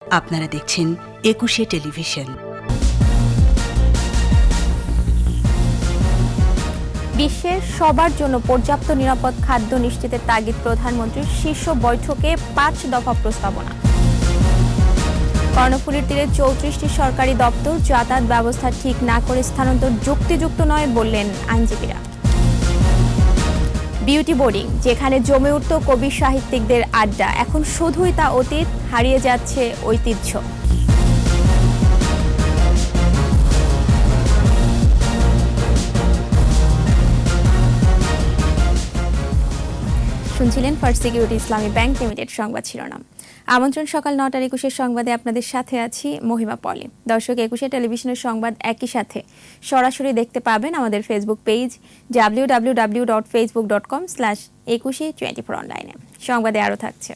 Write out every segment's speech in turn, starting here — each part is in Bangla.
আপনারা দেখছেন একুশে টেলিভিশন। বিশ্বের সবার জন্য পর্যাপ্ত নিরাপদ খাদ্য নিশ্চিতের তাগিদ প্রধানমন্ত্রীর শীর্ষ বৈঠকে 5 দফা প্রস্তাবনা। কর্ণফুলীর তীরে 34টি সরকারি দপ্তর যাতায়াত ব্যবস্থা ঠিক না করে স্থানান্তর যুক্তিযুক্ত নয় বললেন আইনজীবীরা। বিউটি বোর্ডিং, যেখানে জমে উঠত কবি সাহিত্যিকদের আড্ডা, এখন শুধুই তা অতীত, হারিয়ে যাচ্ছে ঐতিহ্য। শুনছিলেন ফার্স্ট সিকিউরিটি ইসলামী ব্যাংক লিমিটেড সংবাদ শিরোনাম। আমন্ত্রণ সকাল 9টার 21 সংবাদে আপনাদের সাথে আছি মহিমা পলি। দর্শক, 21 টেলিভিশনের সংবাদ একই সাথে সরাসরি দেখতে পাবেন আমাদের ফেসবুক পেজ www.facebook.com/2124 অনলাইনে। সংবাদে আরও থাকছে।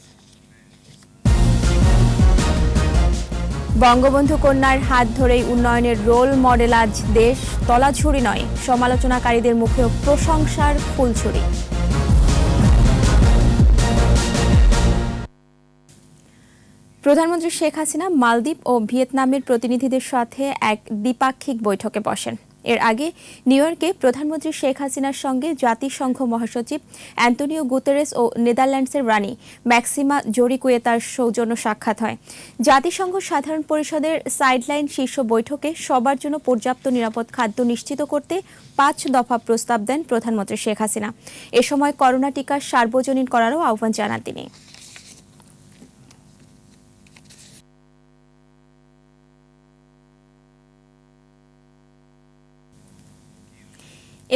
বঙ্গবন্ধু কন্যার হাত ধরেই উন্নয়নের রোল মডেল আজ দেশ, তলাঝুরি নয়, সমালোচনাকারীদের মুখেও প্রশংসার ফুলঝুরি। প্রধানমন্ত্রী শেখ হাসিনা মালদ্বীপ ও ভিয়েতনামের প্রতিনিধিদের সাথে এক দ্বিপাক্ষিক বৈঠকে বসেন। এর আগে নিউ ইয়র্কে প্রধানমন্ত্রী শেখ হাসিনার সঙ্গে জাতিসংঘ মহাসচিব অ্যান্টোনিও গুতেরেস ও নেদারল্যান্ডসের রানী ম্যাক্সিমা জোরিকুয়েতার সৌজন্য সাক্ষাৎ হয়। জাতিসংঘ সাধারণ পরিষদের সাইডলাইন শীর্ষ বৈঠকে সবার জন্য পর্যাপ্ত নিরাপদ খাদ্য নিশ্চিত করতে 5 দফা প্রস্তাব দেন প্রধানমন্ত্রী শেখ হাসিনা। এ সময় করোনা টিকা সার্বজনীন করারও আহ্বান জানান তিনি।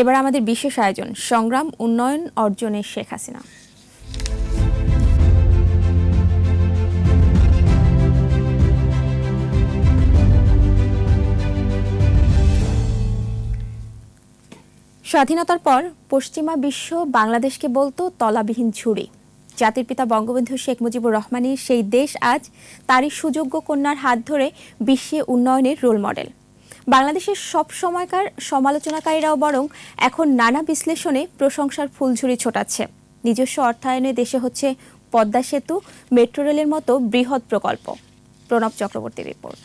এবার আমাদের বিশেষ আয়োজন, সংগ্রাম উন্নয়ন অর্জনের শেখ হাসিনা। স্বাধীনতার পর পশ্চিমা বিশ্ব বাংলাদেশকে বলতো তলাবিহীন ঝুড়ি। জাতির পিতা বঙ্গবন্ধু শেখ মুজিবুর রহমানের সেই দেশ আজ তারই সুযোগ্য কন্যার হাত ধরে বিশ্বে উন্নয়নের রোল মডেল। বাংলাদেশের সব সময়কার সমালোচনাকারীরাও বরং এখন নানা বিশ্লেষণে প্রশংসার ফুলঝুরি ছোটাচ্ছে। নিজস্ব অর্থায়নে দেশে হচ্ছে পদ্মা সেতু, মেট্রো রেলের মতো বৃহৎ প্রকল্প। প্রণব চক্রবর্তীর রিপোর্ট।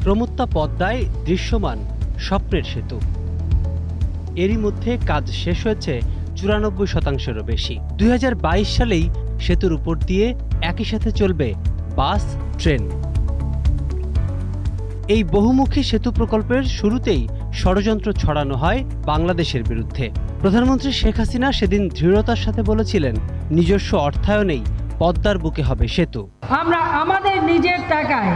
প্রমত্তা পদ্মায় দৃশ্যমান স্বপ্নের সেতু। এরই মধ্যে কাজ শেষ হয়েছে 94%-এরও বেশি। 2022 সালেই সেতুর উপর দিয়ে একই সাথে চলবে বাস, ট্রেন। এই বহুমুখী সেতু প্রকল্পের শুরুতেই ষড়যন্ত্র ছড়ানো হয় বাংলাদেশের বিরুদ্ধে। প্রধানমন্ত্রী শেখ হাসিনা সেদিন দৃঢ়তার সাথে বলেছিলেন, নিজস্ব অর্থায়নেই পদ্মার বুকে হবে সেতু। আমরা আমাদের নিজের টাকায়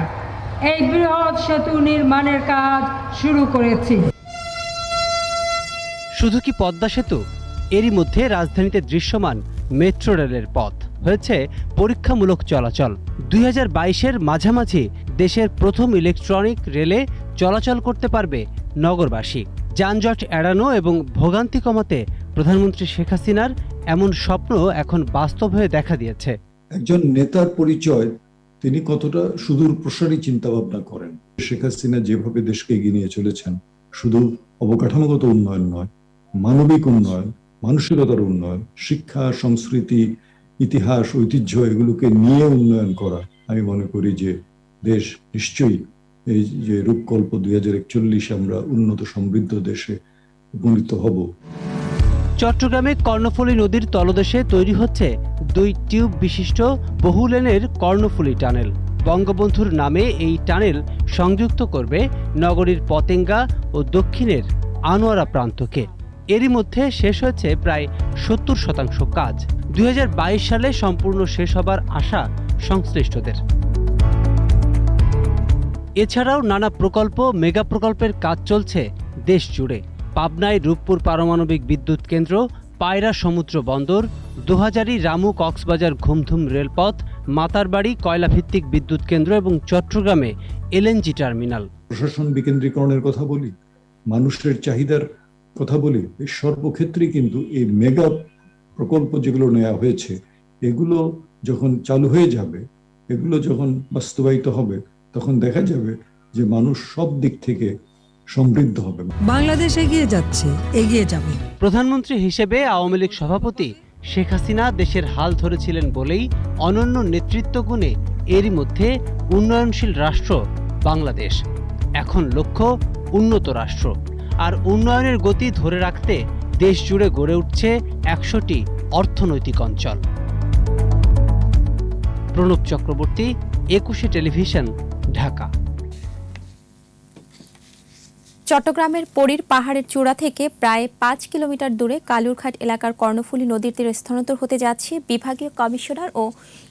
এই বৃহৎ সেতু নির্মাণের কাজ শুরু করেছি। শুধু কি পদ্মা সেতু, এরই মধ্যে রাজধানীতে দৃশ্যমান মেট্রো রেলের পথ হয়েছে পরীক্ষামূলক চলাচল। 2022-এর মাঝামাঝি দেশের প্রথম ইলেকট্রনিক রেলে চলাচল করতে পারবে নগরবাসী। যানজট এড়ানো এবং ভোগান্তি কমাতে প্রধানমন্ত্রী শেখ হাসিনার এমন স্বপ্ন এখন বাস্তব হয়ে দেখা দিয়েছে। একজন নেতার পরিচয় তিনি কতটা সুদূর প্রসারী চিন্তা ভাবনা করেন। শেখ হাসিনা যেভাবে দেশকে এগিয়ে নিয়ে চলেছেন, শুধু অবকাঠামোগত উন্নয়ন নয়, মানবিক উন্নয়ন, মানসিকতার উন্নয়ন, শিক্ষা, সংস্কৃতি, ইতিহাস, ঐতিহ্য এগুলোকে নিয়ে উন্নয়ন করা। আমি মনে করি যে দেশ নিশ্চয়ই এই যে রূপকল্প 2041 আমরা উন্নত সমৃদ্ধ দেশে উপনীত হব। চট্টগ্রামে কর্ণফুলী নদীর তলদেশে তৈরি হচ্ছে 2 টিউব বিশিষ্ট বহুলেনের কর্ণফুলী টানেল। বঙ্গবন্ধুর নামে এই টানেল সংযুক্ত করবে নগরীর পতেঙ্গা ও দক্ষিণের আনোয়ারা প্রান্তকে। এরই মধ্যে শেষ হয়েছে প্রায় 70% কাজ। 2022 সালে সম্পূর্ণ শেষ হবার আশা সংশ্লিষ্টদের। এছাড়াও নানা প্রকল্প, মেগা প্রকল্পের কাজ চলছে দেশ জুড়ে। পাবনায় রূপপুর পারমাণবিক বিদ্যুৎ কেন্দ্র, পায়রা সমুদ্র বন্দর, দোহাজারী রামু কক্সবাজার ঘুমধুম রেলপথ, মাতারবাড়ি কয়লাভিত্তিক বিদ্যুৎ কেন্দ্র এবং চট্টগ্রামে এলএনজি টার্মিনাল। প্রশাসন বিকেন্দ্রীকরণের কথা বলি, মানুষের চাহিদার কথা বলি, এই সর্বক্ষেত্রে কিন্তু এই মেগা প্রকল্প যেগুলো নেওয়া হয়েছে, এগুলো যখন চালু হয়ে যাবে, এগুলো যখন বাস্তবায়িত হবে, তখন দেখা যাবে যে মানুষ সব দিক থেকে সমৃদ্ধ হবে। বাংলাদেশ এগিয়ে যাচ্ছে, এগিয়ে যাবে। প্রধানমন্ত্রী হিসেবে আওয়ামী লীগ সভাপতি শেখ হাসিনা দেশের হাল ধরেছিলেন বলেই অনন্য নেতৃত্ব গুণে এরই মধ্যে উন্নয়নশীল রাষ্ট্র বাংলাদেশ। এখন লক্ষ্য উন্নত রাষ্ট্র, আর উন্নয়নের গতি ধরে রাখতে দেশ জুড়ে গড়ে উঠছে 100টি অর্থনৈতিক অঞ্চল। প্রণব চক্রবর্তী, একুশে টেলিভিশন, ঢাকা। চট্টগ্রামের পরীর পাহাড়ের চূড়া থেকে প্রায় 5 কিলোমিটার দূরে কালুরঘাট এলাকার কর্ণফুলী নদীর তীরে স্থানান্তর হতে যাচ্ছে বিভাগীয় কমিশনার ও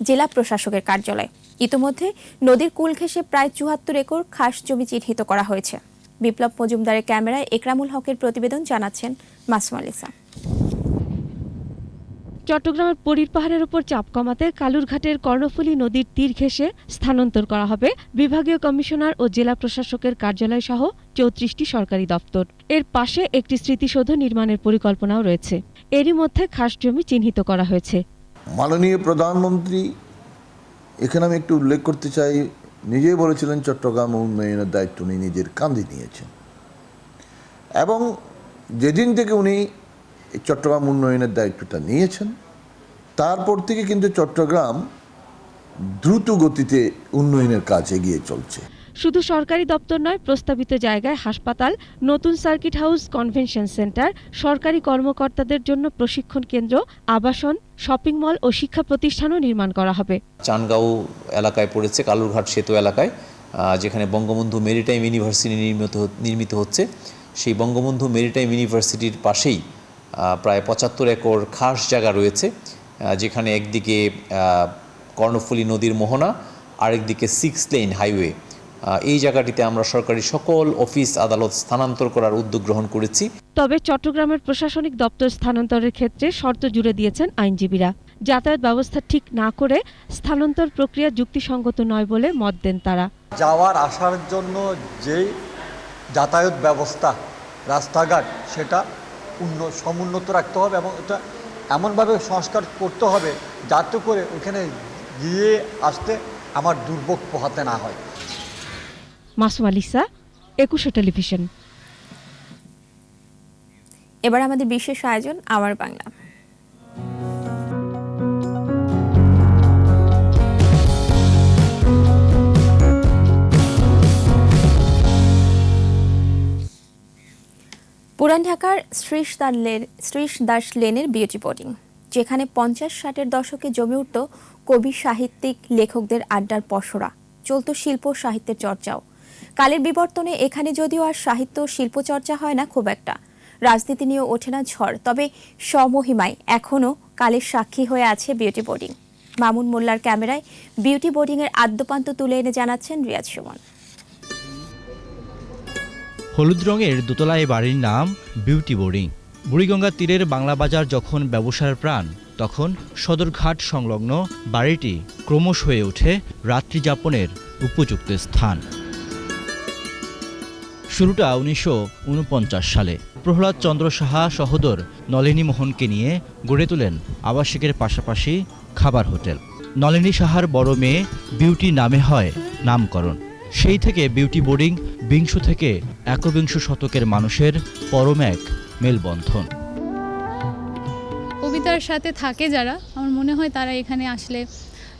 জেলা প্রশাসকের কার্যালয়। ইতোমধ্যে নদীর কূল ঘেঁষে প্রায় 74 একর খাস জমি চিহ্নিত করা হয়েছে। বিপ্লব মজুমদারের ক্যামেরায় একরামুল হকের প্রতিবেদন, জানাচ্ছেন মাসুম আলিসা। চট্টগ্রামের পরীর পাহাড়ের উপর চাপ কমাতে কালুরঘাটের কর্ণফুলী নদীর তীর ঘেঁষে স্থানান্তর করা হবে বিভাগীয় কমিশনার ও জেলা প্রশাসকের কার্যালয় সহ 34টি সরকারি দপ্তর। এর পাশে একটি স্মৃতিসৌধ নির্মাণের পরিকল্পনাও রয়েছে। এরই মধ্যে খাস জমি চিহ্নিত করা হয়েছে। মাননীয় প্রধানমন্ত্রী, এখানে আমি একটু উল্লেখ করতে চাই, নিজেই বলেছিলেন চট্টগ্রাম উন্নয়নের দায়িত্ব উনি নিজের কাঁধে নিয়েছেন, এবং যেদিন থেকে উনি চট্টগ্রাম উন্নয়নের দায়িত্বটা নিয়েছেন তারপর থেকে কিন্তু চট্টগ্রাম দ্রুত গতিতে উন্নয়নের কাজ এগিয়ে চলছে। শুধু সরকারি দপ্তর নয়, প্রস্তাবিত জায়গায় হাসপাতাল, নতুন সার্কিট হাউস, কনভেনশন সেন্টার, সরকারি কর্মকর্তাদের জন্য প্রশিক্ষণ কেন্দ্র, আবাসন, শপিং মল ও শিক্ষা প্রতিষ্ঠানও নির্মাণ করা হবে। চানগাঁও এলাকায় পড়েছে, কালুরঘাট সেতু এলাকায়, যেখানে বঙ্গবন্ধু মেরিটাইম ইউনিভার্সিটি নির্মিত হচ্ছে। সেই বঙ্গবন্ধু মেরিটাইম ইউনিভার্সিটির পাশেই প্রায় 75 একর খাস জায়গা রয়েছে, যেখানে একদিকে কর্ণফুলী নদীর মোহনা, আরেকদিকে 6 লেন হাইওয়ে। এই জায়গাটিতে আমরা সরকারি সকল অফিস আদালত স্থানান্তর করার উদ্যোগ গ্রহণ করেছি। তবে চট্টগ্রামের প্রশাসনিক দপ্তর স্থানান্তরের ক্ষেত্রে শর্ত জুড়ে দিয়েছেন আইনজীবীরা। যাতায়াত ব্যবস্থা ঠিক না করে স্থানান্তর প্রক্রিয়া যুক্তিসঙ্গত নয় বলে মত দেন তারা। যাওয়ার আসার জন্য যেই যাতায়াত ব্যবস্থা, রাস্তাঘাট, সেটা সমুন্নত রাখতে হবে এবং এটা এমনভাবে সংস্কার করতে হবে যাতে করে ওখানে গিয়ে আসতে আমার দুর্ভোগ পোহাতে না হয়। মাসুম আলিসা, একুশে টেলিভিশন। এবার আমাদের বিশেষ আয়োজন আমার বাংলা। পুরান ঢাকার শ্রীশ দাস লেনের বিউটি বোর্ডিং, যেখানে 50-60-এর দশকে জমে উঠত কবি, সাহিত্যিক, লেখকদের আড্ডার পসরা, চলত শিল্প সাহিত্যের চর্চাও। কালের বিবর্তনে এখানে যদিও আর সাহিত্য শিল্প চর্চা হয় না খুব একটা, রাজনীতি নিয়ে ওঠে না ঝড়, তবে স্বমহিমায় এখনও কালের সাক্ষী হয়ে আছে বিউটি বোর্ডিং। মামুন মোল্লার ক্যামেরায় বিউটি বোর্ডিংয়ের আদ্যপান্ত তুলে এনে জানাচ্ছেন রিয়াজ সুমন। হলুদ রঙের দোতলা এ বাড়ির নাম বিউটি বোর্ডিং। বুড়িগঙ্গা তীরের বাংলা বাজার যখন ব্যবসার প্রাণ, তখন সদরঘাট সংলগ্ন বাড়িটি ক্রমশ হয়ে ওঠে রাত্রিযাপনের উপযুক্ত স্থান। শুরুটা 1949 সালে প্রহ্লাদ চন্দ্র সাহা সহোদর নলিনী মোহনকে নিয়ে গড়ে তোলেন আবাসিকের পাশাপাশি খাবার হোটেল। নলিনী সাহার বড় মেয়ে বিউটি নামে হয় নামকরণ। সেই থেকে বিউটি বোর্ডিং বিংশ থেকে একবিংশ শতকের মানুষের পরম এক মেলবন্ধন। কবিতার সাথে থাকে যারা, আমার মনে হয় তারা এখানে আসলে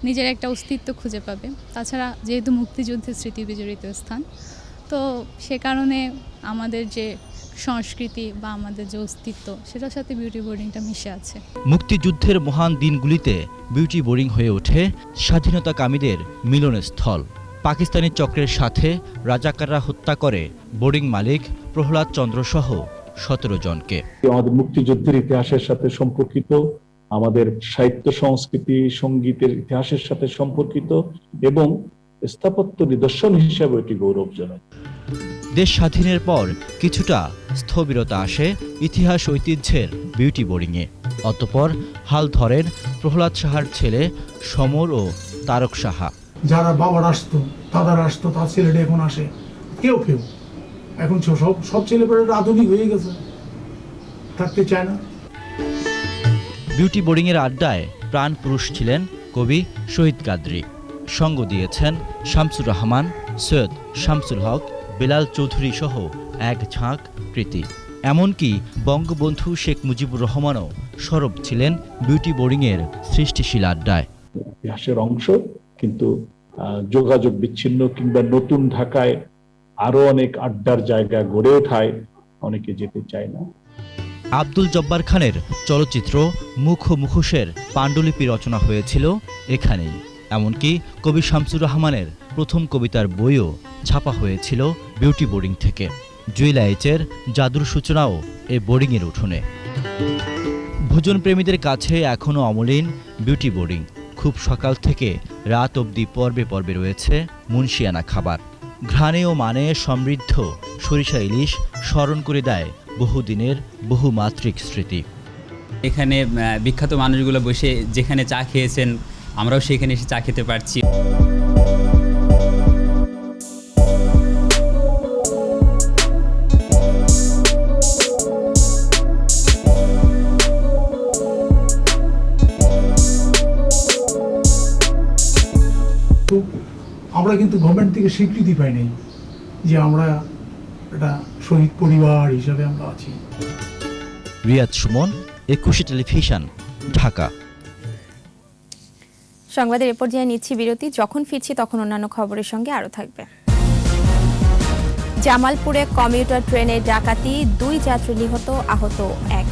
নিজের একটা অস্তিত্ব খুঁজে পাবে। তাছাড়া যেহেতু মুক্তিযুদ্ধের স্মৃতি বিজড়িত স্থান, তো সে কারণে আমাদের যে সংস্কৃতি বা আমাদের যে অস্তিত্ব, সেটার সাথে বিউটি বোর্ডিংটা মিশে আছে। মুক্তিযুদ্ধের মহান দিনগুলিতে বিউটি বোর্ডিং হয়ে ওঠে স্বাধীনতাকামীদের মিলনস্থল। পাকিস্তানি চক্রের সাথে রাজাকাররা হত্যা করে বোর্ডিং মালিক প্রহ্লাদ চন্দ্র সহ 17 জনকে। আমাদের মুক্তিযুদ্ধের ইতিহাসের সাথে সম্পর্কিত, আমাদের সাহিত্য সংস্কৃতি সঙ্গীতের ইতিহাসের সাথে সম্পর্কিত এবং স্থাপত্য নিদর্শন হিসেবে এটি গৌরবজনক। দেশ স্বাধীনের পর কিছুটা স্থবিরতা আসে ইতিহাস ঐতিহ্যের বিউটি বোর্ডিংয়ে। অতঃপর হাল ধরেন প্রহ্লাদ সাহার ছেলে সমর ও তারক সাহা। যারা বাবার আসতো, দাদার আসতো, তার ছেলেটা এখন আসে, কেউ এখন সব ছেলেপেলেরা আধুনিক হয়ে গেছে, থাকতে চায় না। বিউটি বোর্ডিংয়ের আড্ডায় প্রাণ পুরুষ ছিলেন কবি শহীদ কাদরী। সঙ্গ দিয়েছেন শামসুর রহমান, সৈয়দ শামসুল হক, বেলাল চৌধুরী সহ এক ঝাঁক কৃতি। এমনকি বঙ্গবন্ধু শেখ মুজিবুর রহমানও সরব ছিলেন বিউটি বোর্ডিংয়ের সৃষ্টিশীল আড্ডায়। ইতিহাসের অংশ, কিন্তু যোগাযোগ বিচ্ছিন্ন কিংবা নতুন ঢাকায় আরো অনেক আড্ডার জায়গা গড়ে ওঠায় অনেকে যেতে চায় না। আব্দুল জব্বার খানের চলচ্চিত্র মুখ ও মুখোশের পাণ্ডুলিপি রচনা হয়েছিল এখানেই। এমনকি কবি শামসুর রহমানের প্রথম কবিতার বইও ছাপা হয়েছিল বিউটি বোর্ডিং থেকে। জুয়েলাইচের জাদুর সূচনাও এই বোর্ডিংয়ের উঠোনে। ভোজনপ্রেমীদের কাছে এখনও অমলিন বিউটি বোর্ডিং। খুব সকাল থেকে রাত অবধি পর্বে পর্বে রয়েছে মুন্সিয়ানা খাবার। ঘ্রাণে ও মানে সমৃদ্ধ সরিষা ইলিশ স্মরণ করে দেয় বহুদিনের বহুমাত্রিক স্মৃতি। এখানে বিখ্যাত মানুষগুলো বসে যেখানে চা খেয়েছেন, আমরাও সেখানে এসে চা খেতে পারছি। আমরা কিন্তু গভর্নমেন্ট থেকে স্বীকৃতি পাই নাই যে আমরা একটা শহীদ পরিবার হিসাবে আমরা আছি। রিয়াদ সুমন, একুশে টেলিভিশন, ঢাকা। সংবাদের এ পর্যায়ে নিচ্ছি বিরতি। যখন ফিরছি তখন অন্যান্য খবরের সঙ্গে আরও থাকবে। জামালপুরে কমিউটার ট্রেনে ডাকাতি, 2 যাত্রী নিহত, আহত 1।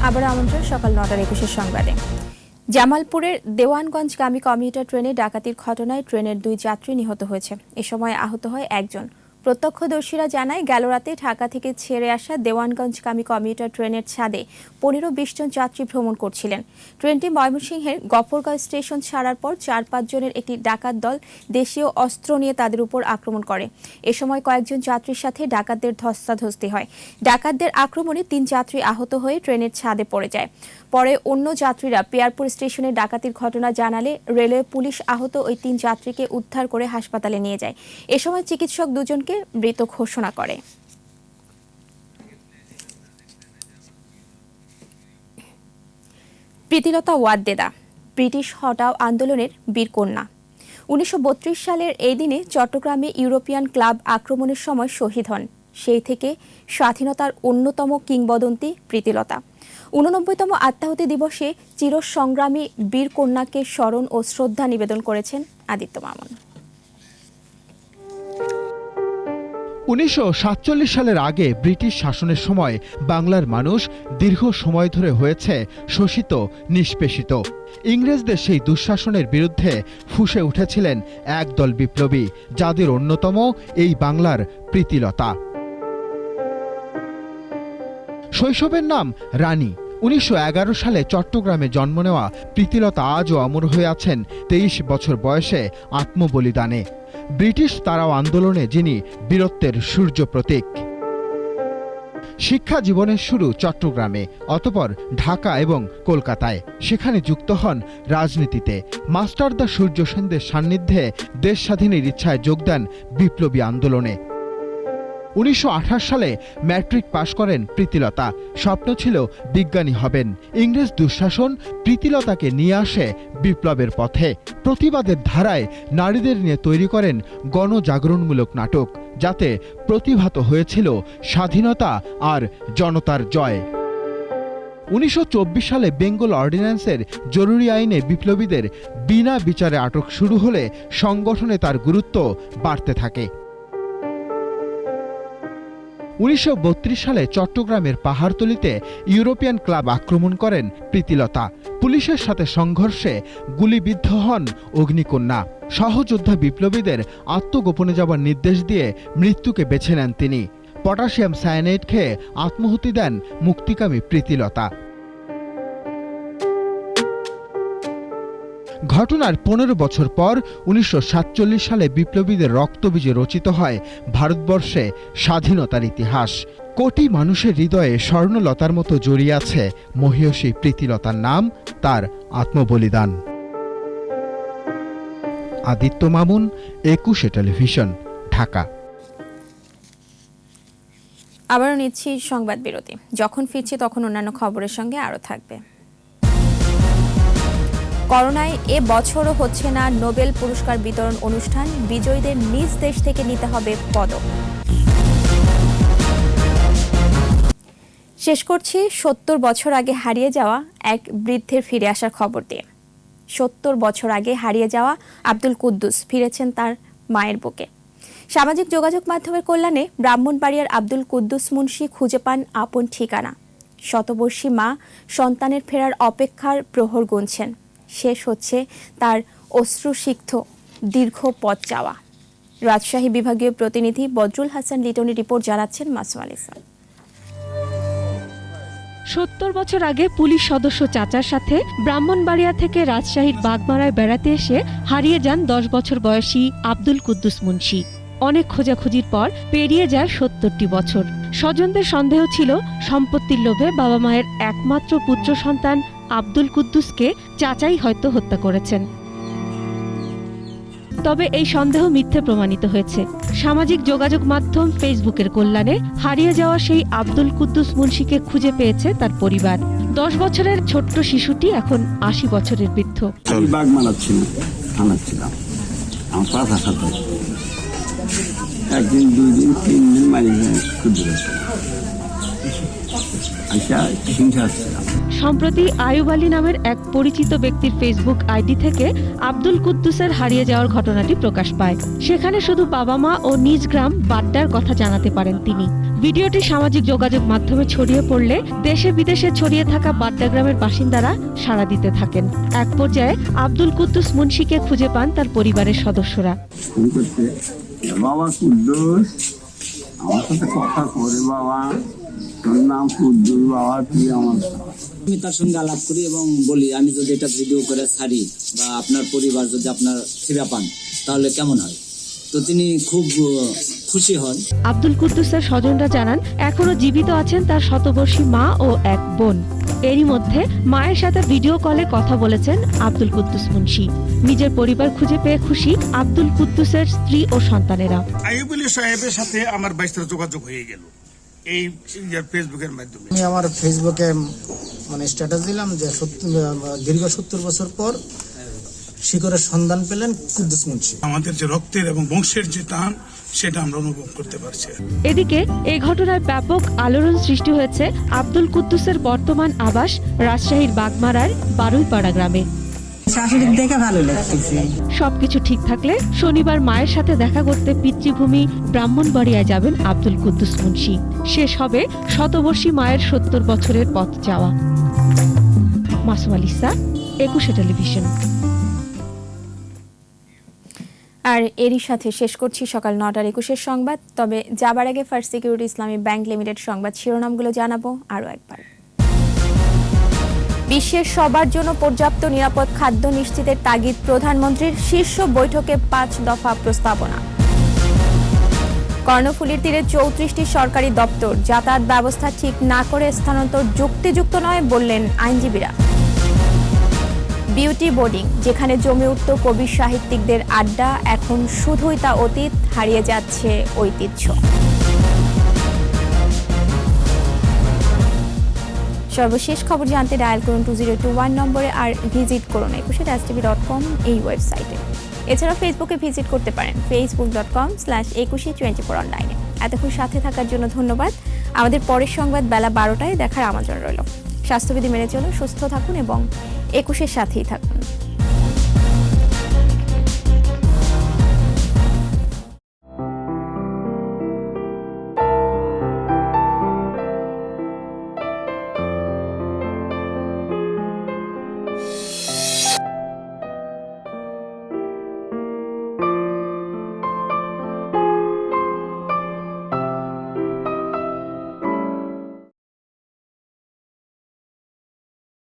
আবার আমন্ত্রণ সকাল 9টার 21 সংবাদে। জামালপুরের দেওয়ানগঞ্জগামী কমিউটার ট্রেনে ডাকাতির ঘটনায় ট্রেনের 2 যাত্রী নিহত হয়েছে। এ সময় আহত হয় 1 জন। প্রত্যক্ষদর্শীরা জানায়, গেল রাতে ঢাকা থেকে ছেড়ে আসা দেওয়ানগঞ্জগামী কমিউটার ট্রেনের ছাদে 15-20 জন যাত্রী ভ্রমণ করছিলেন। ট্রেনটি ময়মনসিংহের গফরগাঁও স্টেশন ছাড়ার পর 4-5 জনের একটি ডাকাত দল দেশীয় অস্ত্র নিয়ে তাদের উপর আক্রমণ করে। এ সময় কয়েকজন যাত্রীর সাথে ডাকাতদের ধস্তাধস্তি হয়। ডাকাতদের আক্রমণে 3 যাত্রী আহত হয়ে ট্রেনের ছাদে পড়ে যায়। পরে অন্য যাত্রীরা পিয়ারপুর স্টেশনে ডাকাতির ঘটনা জানালে রেলওয়ে পুলিশ আহত ওই 3 যাত্রীকে উদ্ধার করে হাসপাতালে নিয়ে যায়। এ সময় চিকিৎসক 2 জনকে মৃত ঘোষণা করে। প্রীতিলতা ওয়াদ্দেদা ব্রিটিশ হটাও আন্দোলনের বীরকন্যা। 1932 সালের এই দিনে চট্টগ্রামে ইউরোপিয়ান ক্লাব আক্রমণের সময় শহীদ হন। সেই থেকে স্বাধীনতার অন্যতম কিংবদন্তি প্রীতিলতা। 89তম আত্মাহুতি দিবসে চিরসংগ্রামী বীরকন্যাকে স্মরণ ও শ্রদ্ধা নিবেদন করেছেন আদিত্য মামুন। 1947 সালের আগে ব্রিটিশ শাসনের সময় বাংলার মানুষ দীর্ঘ সময় ধরে হয়েছে শোষিত, নিষ্পেষিত। ইংরেজদের সেই দুঃশাসনের বিরুদ্ধে ফুঁসে উঠেছিলেন একদল বিপ্লবী, যাদের অন্যতম এই বাংলার প্রীতিলতা। শৈশবের নাম রানী। 1911 সালে চট্টগ্রামে জন্ম নেওয়া প্রীতিলতা আজও অমর হয়ে আছেন 23 বছর বয়সে আত্মবলিদানে। ব্রিটিশ তাড়াও আন্দোলনে যিনি বীরত্বের সূর্য প্রতীক। শিক্ষা জীবনের শুরু চট্টগ্রামে, অতঃপর ঢাকা এবং কলকাতায়। সেখানে যুক্ত হন রাজনীতিতে। মাস্টারদা সূর্য সেনদের সান্নিধ্যে দেশ স্বাধীনের ইচ্ছায় যোগ দেন বিপ্লবী আন্দোলনে। 1928 সালে ম্যাট্রিক পাশ করেন প্রীতিলতা। স্বপ্ন ছিল বিজ্ঞানী হবেন। ইংরেজ দুঃশাসন প্রীতিলতাকে নিয়ে আসে বিপ্লবের পথে। প্রতিবাদের ধারায় নারীদের নিয়ে তৈরি করেন গণজাগরণমূলক নাটক, যাতে প্রতিভাত হয়েছিল স্বাধীনতা আর জনতার জয়। 1924 সালে বেঙ্গল অর্ডিন্যান্সের জরুরি আইনে বিপ্লবীদের বিনা বিচারে আটক শুরু হলে সংগঠনে তার গুরুত্ব বাড়তে থাকে। 1932 সালে চট্টগ্রামের পাহাড়তলিতে ইউরোপিয়ান ক্লাব আক্রমণ করেন প্রীতিলতা। পুলিশের সাথে সংঘর্ষে গুলিবিদ্ধ হন অগ্নিকন্যা। সহযোদ্ধা বিপ্লবীদের আত্মগোপনে যাবার নির্দেশ দিয়ে মৃত্যুকে বেছে নেন তিনি। পটাশিয়াম সায়ানাইড খেয়ে আত্মাহুতি দেন মুক্তিকামী প্রীতিলতা। ঘটনার 15 বছর পর 1947 সালে বিপ্লবীদের রক্তবীজে রচিত হয় ভারতবর্ষে স্বাধীনতার ইতিহাস। কোটি মানুষের হৃদয়ে স্বর্ণলতার মতো জড়িয়ে আছে মহিয়সী প্রীতিলতার নাম, তার আত্মবলিদান। আদিত্য মামুন, একুশে টেলিভিশন, ঢাকা। আবারও নিচ্ছি সংবাদ বিরতি। যখন ফিরছি তখন অন্যান্য খবরের সঙ্গে আরও থাকবে। করোনায় এ বছরও হচ্ছে না নোবেল পুরস্কার বিতরণ অনুষ্ঠান, বিজয়ীদের নিজ দেশ থেকে নিতে হবে পদক। শেষ করছি ৭০ বছর আগে হারিয়ে যাওয়া এক বৃদ্ধের ফিরে আসার খবর দিয়ে। ৭০ বছর আগে হারিয়ে যাওয়া আব্দুল কুদ্দুস ফিরেছেন তার মায়ের বুকে। সামাজিক যোগাযোগ মাধ্যমের কল্যাণে ব্রাহ্মণবাড়িয়ার আব্দুল কুদ্দুস মুন্সি খুঁজে পান আপন ঠিকানা। শতবর্ষী মা সন্তানের ফেরার অপেক্ষার প্রহর গুনছেন। শেষ হচ্ছে তার অশ্রুসিক্ত দীর্ঘ পথ যাওয়া। রাজশাহী বিভাগীয় প্রতিনিধি বদরুল হাসান লিটনের রিপোর্ট জানাচ্ছেন মাসুম আলিসা। ৭০ বছর আগে পুলিশ সদস্য চাচার সাথে ব্রাহ্মণবাড়িয়া থেকে রাজশাহীর বাগমারায় বেড়াতে এসে হারিয়ে যান ১০ বছর বয়সী আব্দুল কুদ্দুস মুন্সি। অনেক খোঁজাখুঁজির পর পেরিয়ে যায় ৭০টি বছর। স্বজনদের সন্দেহ ছিল সম্পত্তির লোভে বাবা মায়ের একমাত্র পুত্র সন্তান আব্দুল কুদ্দুসকে চাচাই হয়তো হত্যা করেছেন। তবে এই সন্দেহ মিথ্যে প্রমাণিত হয়েছে। সামাজিক যোগাযোগ মাধ্যম ফেসবুকের কল্যাণে হারিয়ে যাওয়া সেই আব্দুল কুদ্দুস মুন্সিকে খুঁজে পেয়েছে তার পরিবার। ১০ বছরের ছোট্ট শিশুটি এখন ৮০ বছরের বৃদ্ধ। একদিন, ২ দিন, ৩ দিন মারি সম্প্রতি আয়ুব আলী নামের এক পরিচিত ব্যক্তির ফেসবুক আইডি থেকে আব্দুল কুদ্দুসের হারিয়ে যাওয়ার ঘটনাটি প্রকাশ পায়। সেখানে শুধু বাবা মা ও নিজ গ্রাম বাড্ডার কথা জানাতে পারেন তিনি। ভিডিওটি সামাজিক যোগাযোগ মাধ্যমে ছড়িয়ে পড়লে দেশে বিদেশে ছড়িয়ে থাকা বাড্ডা গ্রামের বাসিন্দারা সাড়া দিতে থাকেন। এক পর্যায়ে আব্দুল কুদ্দুস মুন্সিকে খুঁজে পান তার পরিবারের সদস্যরা। বাবা কুদ্দুস, আমার সাথে কথা করে, বাবা তোর নাম কুদ্দুস, বাবা তুই আমার। আমি তার সঙ্গে আলাপ করি এবং বলি, আমি যদি এটা ভিডিও করে ছাড়ি বা আপনার পরিবার যদি আপনার ফিরে পান তাহলে কেমন হয়। তো তিনি খুব খুশি হন। আব্দুল কুদ্দুসের স্বজনরা জানান এখনো জীবিত আছেন তার শতবর্ষী মা ও এক বোন। এরই মধ্যে মায়ের সাথে ভিডিও কলে কথা বলেছেন আব্দুল কুদ্দুস মুন্সি। নিজের পরিবার খুঁজে পেয়ে খুশি আব্দুল কুদ্দুসের স্ত্রী ও সন্তানেরা। আইয়ুব আলী সাহেবের সাথে আমার ২২ যোগাযোগ হয়ে গেল এই ফেসবুকের মাধ্যমে। আমি আমার ফেসবুকে স্ট্যাটাস দিলাম যে দীর্ঘ ৭০ বছর পর শিকড়ের সন্ধান পেলেন কুদ্দুস মুন্সি। আমাদের যে রক্তের এবং বংশের যে টান সেটা আমরা অনুভব করতে পারছি। এদিকে এই ঘটনায় ব্যাপক আলোড়ন সৃষ্টি হয়েছে আব্দুল কুদ্দুসের বর্তমান আবাস রাজশাহীর বাগমারার বারুইপাড়া গ্রামে। দেখে ভালো লাগছে। সবকিছু ঠিক থাকলে শনিবার মায়ের সাথে দেখা করতে পিতৃভূমি ব্রাহ্মণবাড়িয়ায় যাবেন আব্দুল কুদ্দুস মুন্সি। শেষ হবে শতবর্ষী মায়ের ৭০ বছরের পথ যাওয়া। মাসুম আলিসা, একুশে টেলিভিশন। আর এরই সাথে শেষ করছি সকাল ৯টার ২১ সংবাদ। তবে যাবার আগে ফার্স্ট সিকিউরিটি ইসলামী ব্যাংক লিমিটেড সংবাদ শিরোনামগুলো জানাবো আরও একবার। বিশ্বের সবার জন্য পর্যাপ্ত নিরাপদ খাদ্য নিশ্চিতের তাগিদ প্রধানমন্ত্রীর শীর্ষ বৈঠকে ৫ দফা প্রস্তাবনা। কর্ণফুলীর তীরে ৩৪টি সরকারি দপ্তর, যাতায়াত ব্যবস্থা ঠিক না করে স্থানান্তর যুক্তিযুক্ত নয় বললেন আইনজীবীরা। বিউটি বোর্ডিং, যেখানে জমে উঠত কবি সাহিত্যিকদের আড্ডা, এখন শুধুই তা অতীত, হারিয়ে যাচ্ছে ঐতিহ্য। সর্বশেষ খবর জানতে ডায়াল করুন 2021 নম্বরে আর ভিজিট করুন ekushe-tv.com এই ওয়েবসাইটে। এছাড়া ফেসবুকে ভিজিট করতে পারেন facebook.com/ekushe24 অনলাইনে। এতক্ষণ সাথে থাকার জন্য ধন্যবাদ। আমাদের পরের সংবাদ বেলা 12টায় দেখার আমন্ত্রণ রইল। স্বাস্থ্যবিধি মেনে চলুন, সুস্থ থাকুন এবং একুশের সাথেই থাকুন।